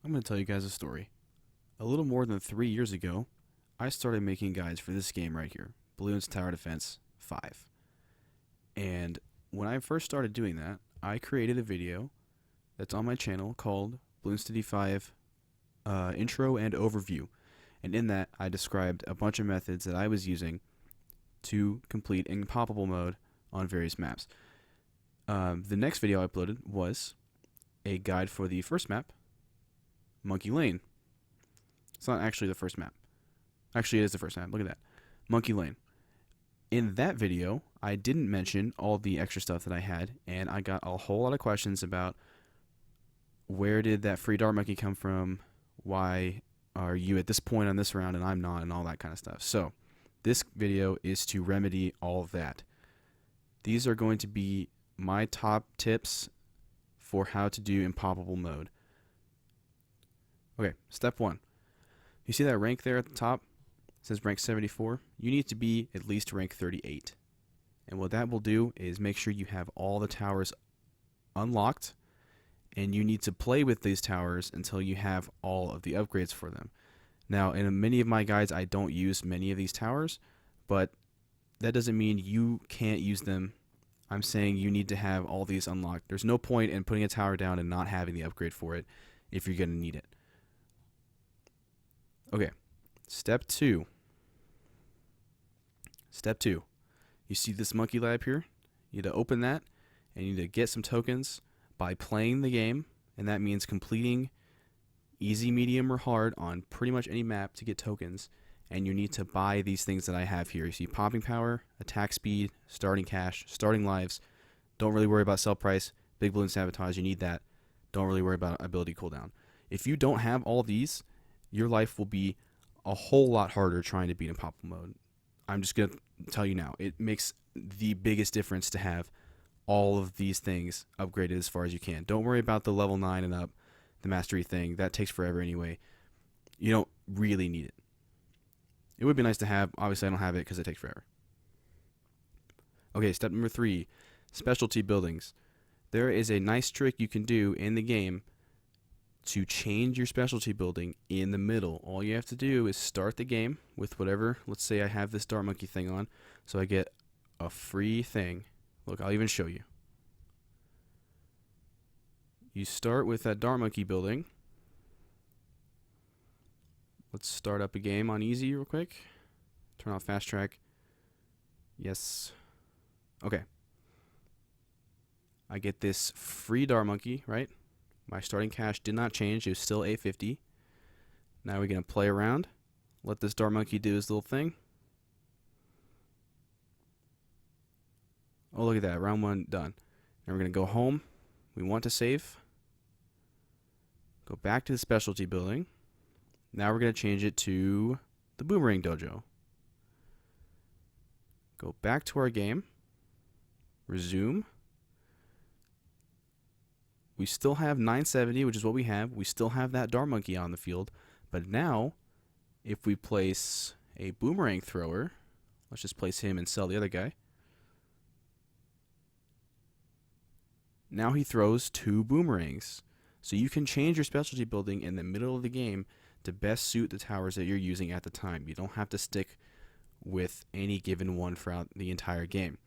I'm going to tell you guys a story. A little more than 3 years ago, I started making guides for this game right here, Balloons Tower Defense 5. And when I first started doing that, I created a video that's on my channel called BTD5 Intro and Overview. And in that, I described a bunch of methods that I was using to complete Impoppable mode on various maps. The next video I uploaded was a guide for the first map, Monkey Lane. It's not actually the first map. Actually, it is the first map. Look at that. Monkey Lane. In that video, I didn't mention all the extra stuff that I had, and I got a whole lot of questions about where did that free dart monkey come from, why are you at this point on this round and I'm not, and all that kind of stuff. So, this video is to remedy all of that. These are going to be my top tips for how to do Impoppable mode. Okay, step 1. You see that rank there at the top? It says rank 74. You need to be at least rank 38. And what that will do is make sure you have all the towers unlocked, and you need to play with these towers until you have all of the upgrades for them. Now, in many of my guides, I don't use many of these towers, but that doesn't mean you can't use them. I'm saying you need to have all these unlocked. There's no point in putting a tower down and not having the upgrade for it if you're going to need it. Okay, step 2. Step 2. You see this monkey lab here? You need to open that, and you need to get some tokens by playing the game, and that means completing easy, medium, or hard on pretty much any map to get tokens. And you need to buy these things that I have here. You see popping power, attack speed, starting cash, starting lives. Don't really worry about sell price. Big balloon sabotage, you need that. Don't really worry about ability cooldown. If you don't have all these, your life will be a whole lot harder trying to beat Impoppable mode. I'm just going to tell you now, it makes the biggest difference to have all of these things upgraded as far as you can. Don't worry about the level 9 and up, the mastery thing. That takes forever anyway. You don't really need it. It would be nice to have. Obviously, I don't have it because it takes forever. Okay, step number 3, specialty buildings. There is a nice trick you can do in the game to change your specialty building in the middle. All you have to do is start the game with whatever. Let's say I have this dart monkey thing on, so I get a free thing. Look, I'll even show you. You start with that dart monkey building. Let's start up a game on easy real quick. Turn off fast track. Yes. Okay. I get this free dart monkey, right? My starting cash did not change. It was still 850. Now we're going to play around. Let this dart monkey do his little thing. Oh, look at that. Round 1 done. Now we're going to go home. We want to save. Go back to the specialty building. Now we're going to change it to the boomerang dojo. Go back to our game. Resume. We still have 970, which is what we have. We still have that dart monkey on the field. But now, if we place a boomerang thrower, let's just place him and sell the other guy. Now he throws 2 boomerangs. So you can change your specialty building in the middle of the game to best suit the towers that you're using at the time. You don't have to stick with any given one throughout the entire game.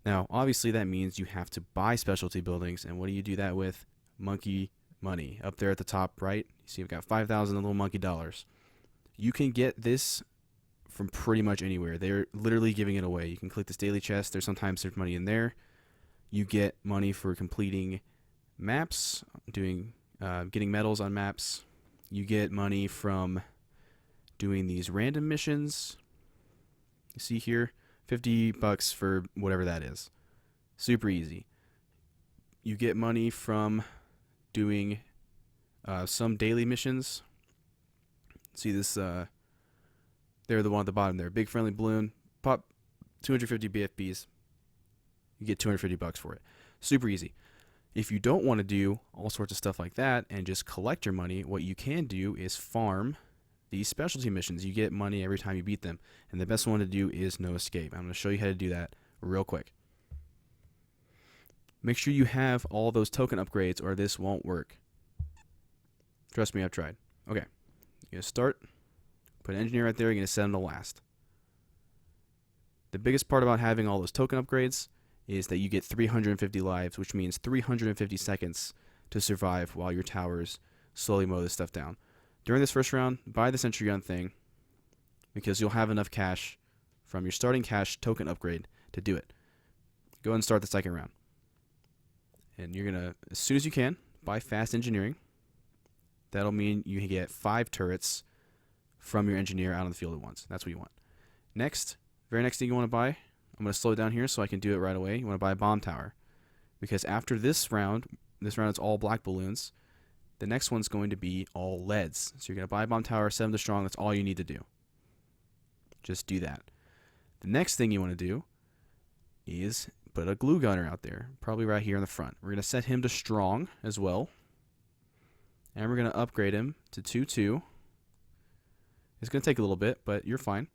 Now, obviously, that means you have to buy specialty buildings, and what do you do that with? Monkey money. Up there at the top right, you see I've got 5,000 little monkey dollars. You can get this from pretty much anywhere. They're literally giving it away. You can click this daily chest. Sometimes there's money in there. You get money for completing maps, getting medals on maps. You get money from doing these random missions. You see here, $50 for whatever that is. Super easy. You get money from doing some daily missions. See this? They're the one at the bottom there. Big friendly balloon. Pop 250 BFBs. You get $250 for it. Super easy. If you don't want to do all sorts of stuff like that and just collect your money, what you can do is farm these specialty missions. You get money every time you beat them. And the best one to do is No Escape. I'm going to show you how to do that real quick. Make sure you have all those token upgrades or this won't work. Trust me, I've tried. Okay. You're going to start. Put an engineer right there. You're going to set him to last. The biggest part about having all those token upgrades is that you get 350 lives, which means 350 seconds to survive while your towers slowly mow this stuff down. During this first round, buy the sentry gun thing because you'll have enough cash from your starting cash token upgrade to do it. Go ahead and start the second round. And you're going to, as soon as you can, buy fast engineering. That'll mean you can get 5 turrets from your engineer out on the field at once. That's what you want. Next, very next thing you want to buy, I'm going to slow it down here so I can do it right away. You want to buy a bomb tower. Because after this round it's all black balloons. The next one's going to be all leads. So you're going to buy a bomb tower, set them to strong. That's all you need to do. Just do that. The next thing you want to do is put a glue gunner out there, probably right here in the front. We're going to set him to strong as well. And we're going to upgrade him to 2-2. It's going to take a little bit, but you're fine.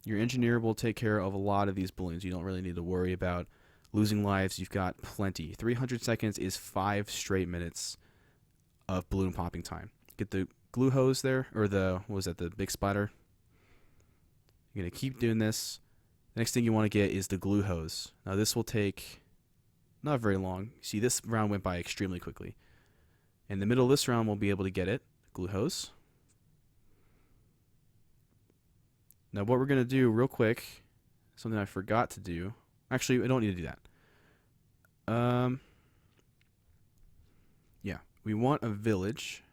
Your engineer will take care of a lot of these balloons. You don't really need to worry about losing lives. You've got plenty. 300 seconds is 5 straight minutes of balloon popping time. Get the glue hose there, or the big spider. You're going to keep doing this. The next thing you want to get is the glue hose. Now this will take not very long. See, this round went by extremely quickly. In the middle of this round, we'll be able to get it. Glue hose. Now what we're going to do real quick, something I forgot to do. Actually, I don't need to do that. Yeah, we want a village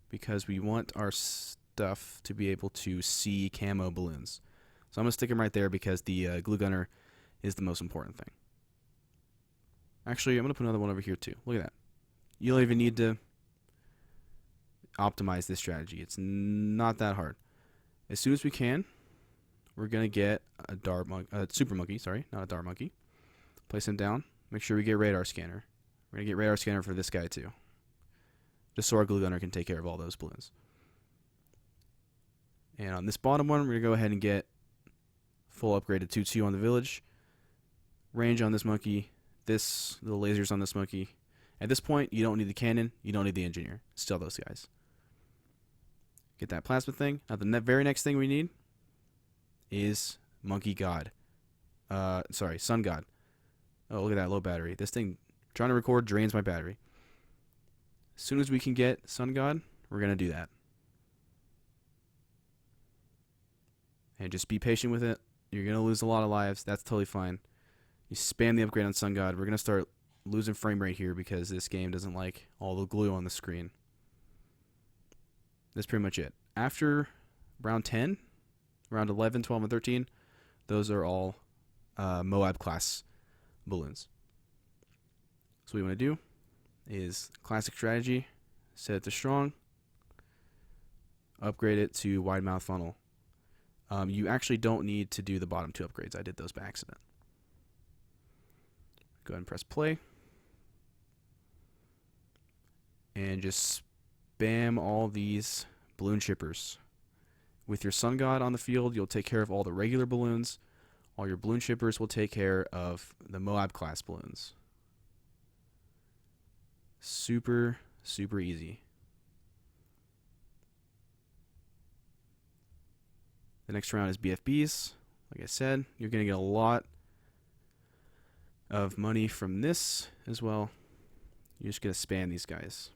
because we want our stuff to be able to see camo balloons. So I'm going to stick them right there because the glue gunner is the most important thing. Actually, I'm going to put another one over here too. Look at that. You don't even need to optimize this strategy. It's not that hard. As soon as we can, we're going to get a super monkey, sorry, not a dart monkey. Place him down. Make sure we get radar scanner. We're going to get radar scanner for this guy too. Just so our glue gunner can take care of all those balloons. And on this bottom one, we're going to go ahead and get full upgrade to 2-2 on the village. Range on this monkey. This little lasers on this monkey. At this point, you don't need the cannon. You don't need the engineer. Still those guys. Get that plasma thing. Now the very next thing we need is monkey god. Sun god. Oh, look at that low battery. This thing, trying to record, drains my battery. As soon as we can get sun god, we're going to do that. And just be patient with it. You're going to lose a lot of lives. That's totally fine. You spam the upgrade on sun god. We're going to start losing frame rate here because this game doesn't like all the glue on the screen. That's pretty much it. After round 10, round 11, 12, and 13, those are all Moab class balloons. So what we want to do is classic strategy, set it to strong, upgrade it to wide mouth funnel. You actually don't need to do the bottom 2 upgrades. I did those by accident. Go ahead and press play. And just spam all these balloon shippers. With your sun god on the field, you'll take care of all the regular balloons. All your balloon shippers will take care of the Moab class balloons. Super, super easy. The next round is BFBs. Like I said, you're going to get a lot of money from this as well. You're just going to spam these guys.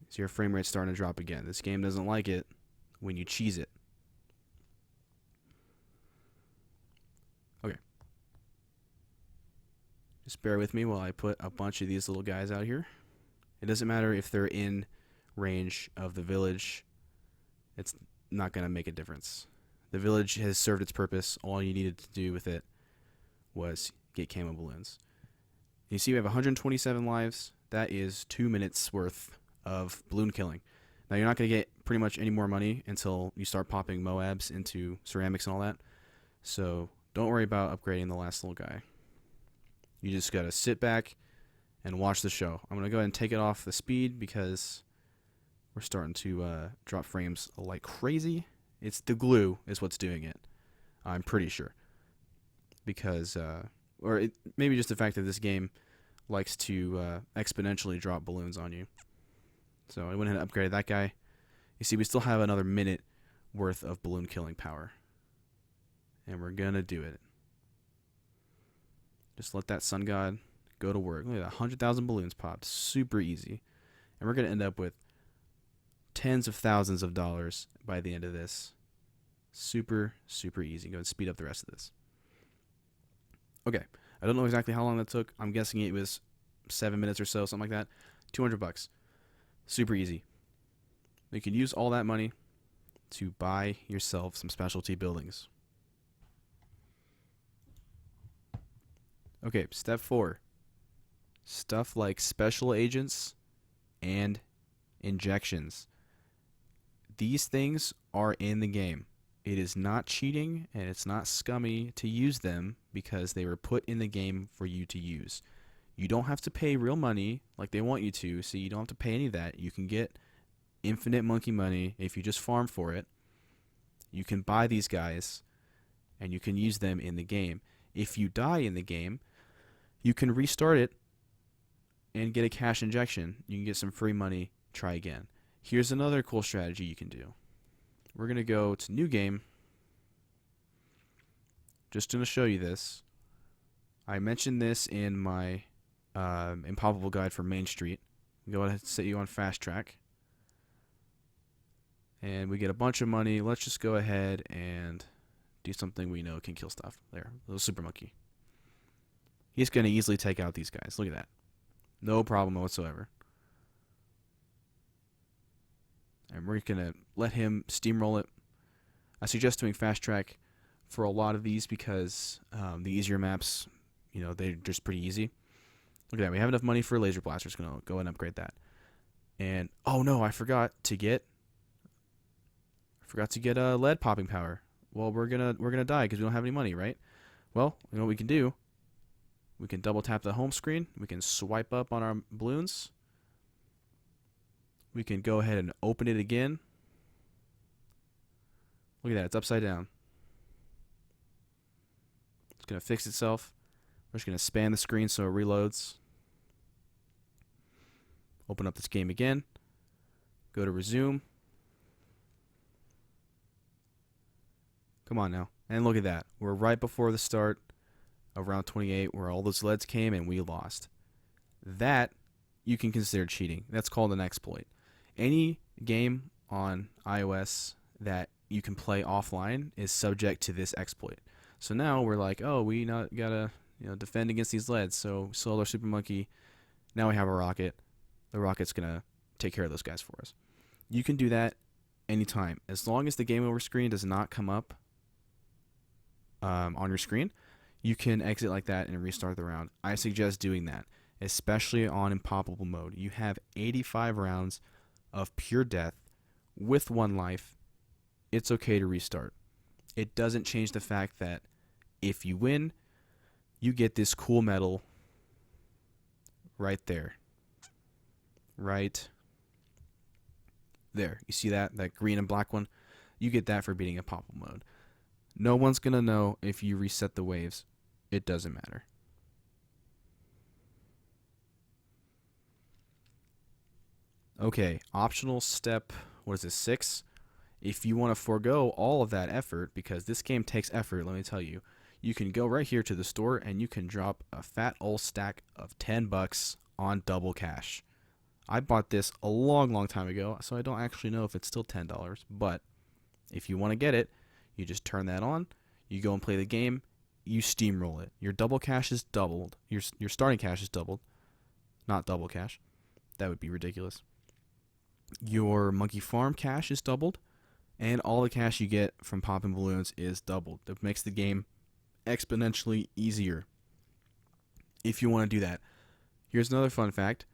So your frame rate's starting to drop again. This game doesn't like it when you cheese it. Okay. Just bear with me while I put a bunch of these little guys out here. It doesn't matter if they're in range of the village. It's not going to make a difference. The village has served its purpose. All you needed to do with it was get camo balloons. You see we have 127 lives. That is 2 minutes worth of balloon killing. Now you're not going to get pretty much any more money until you start popping Moabs into ceramics and all that. So don't worry about upgrading the last little guy. You just got to sit back and watch the show. I'm going to go ahead and take it off the speed because we're starting to drop frames like crazy. It's the glue is what's doing it. I'm pretty sure. Because, maybe just the fact that this game likes to exponentially drop balloons on you. So I went ahead and upgraded that guy. You see, we still have another minute worth of balloon killing power. And we're going to do it. Just let that sun god go to work. Look at that, 100,000 balloons popped. Super easy. And we're going to end up with tens of thousands of dollars by the end of this. Super, super easy. Go and speed up the rest of this. Okay. I don't know exactly how long that took. I'm guessing it was 7 minutes or so, something like that. $200. Super easy. You can use all that money to buy yourself some specialty buildings. Okay, step 4. Stuff like special agents and injections. These things are in the game. It is not cheating and it's not scummy to use them because they were put in the game for you to use. You don't have to pay real money like they want you to, so you don't have to pay any of that. You can get infinite monkey money if you just farm for it. You can buy these guys and you can use them in the game. If you die in the game, you can restart it and get a cash injection. You can get some free money, try again. Here's another cool strategy you can do. We're going to go to new game. Just going to show you this. I mentioned this in my Impoppable guide for Main Street. Go ahead and set you on fast track. And we get a bunch of money. Let's just go ahead and do something we know can kill stuff. There, little super monkey. He's going to easily take out these guys. Look at that. No problem whatsoever. And we're going to let him steamroll it. I suggest doing fast track for a lot of these because the easier maps, they're just pretty easy. Look at that. We have enough money for a laser blaster. Just going to go and upgrade that. And, oh no, I forgot to get lead popping power. Well, we're gonna die because we don't have any money, right? Well, you know what we can do? We can double tap the home screen. We can swipe up on our balloons. We can go ahead and open it again. Look at that, it's upside down. It's gonna fix itself. We're just gonna span the screen so it reloads. Open up this game again. Go to resume. Come on now. And look at that. We're right before the start of round 28 where all those leads came and we lost. That you can consider cheating. That's called an exploit. Any game on iOS that you can play offline is subject to this exploit. So now we're like, oh, we gotta defend against these leads. So sold our super monkey. Now we have a rocket. The rocket's gonna take care of those guys for us. You can do that anytime. As long as the game over screen does not come up on your screen, you can exit like that and restart the round. I suggest doing that, especially on Impoppable mode. You have 85 rounds of pure death with 1 life. It's okay to restart. It doesn't change the fact that if you win, you get this cool medal right there. Right there. You see that green and black one? You get that for beating Impoppable mode. No one's going to know if you reset the waves. It doesn't matter. Okay, optional step, 6? If you want to forego all of that effort, because this game takes effort, let me tell you, you can go right here to the store and you can drop a fat old stack of $10 on double cash. I bought this a long, long time ago, so I don't actually know if it's still $10, but if you want to get it, you just turn that on, you go and play the game, you steamroll it. Your double cash is doubled. Your starting cash is doubled. Not double cash. That would be ridiculous. Your monkey farm cash is doubled, and all the cash you get from popping balloons is doubled. That makes the game exponentially easier if you want to do that. Here's another fun fact.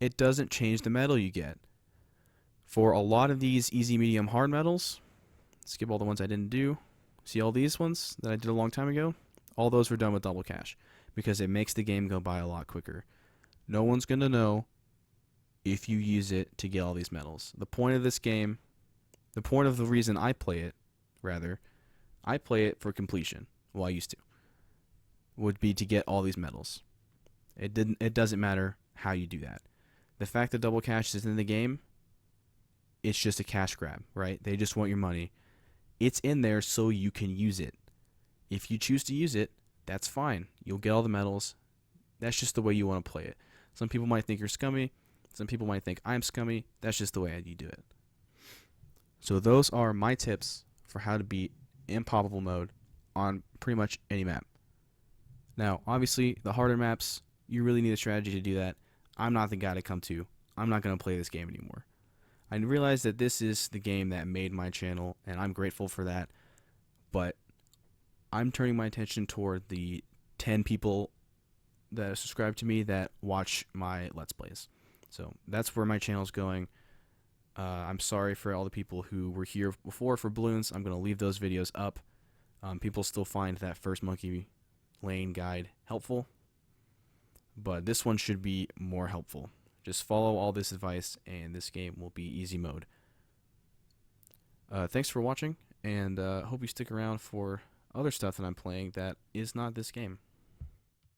It doesn't change the medal you get. For a lot of these easy, medium, hard medals, skip all the ones I didn't do. See all these ones that I did a long time ago? All those were done with double cash because it makes the game go by a lot quicker. No one's going to know if you use it to get all these medals. The point of this game, the point of the reason I play it, I play it for completion. Well, I used to. Would be to get all these medals. It doesn't matter how you do that. The fact that double cash is in the game, it's just a cash grab, right? They just want your money. It's in there so you can use it. If you choose to use it, that's fine. You'll get all the medals. That's just the way you want to play it. Some people might think you're scummy. Some people might think I'm scummy. That's just the way you do it. So those are my tips for how to beat Impoppable mode on pretty much any map. Now, obviously, the harder maps, you really need a strategy to do that. I'm not the guy to come to. I'm not going to play this game anymore. I realize that this is the game that made my channel, and I'm grateful for that. But I'm turning my attention toward the 10 people that subscribe to me that watch my Let's Plays. So that's where my channel's going. I'm sorry for all the people who were here before for balloons. I'm going to leave those videos up. People still find that first monkey lane guide helpful, but this one should be more helpful. Just follow all this advice and this game will be easy mode. Thanks for watching, and hope you stick around for other stuff that I'm playing that is not this game.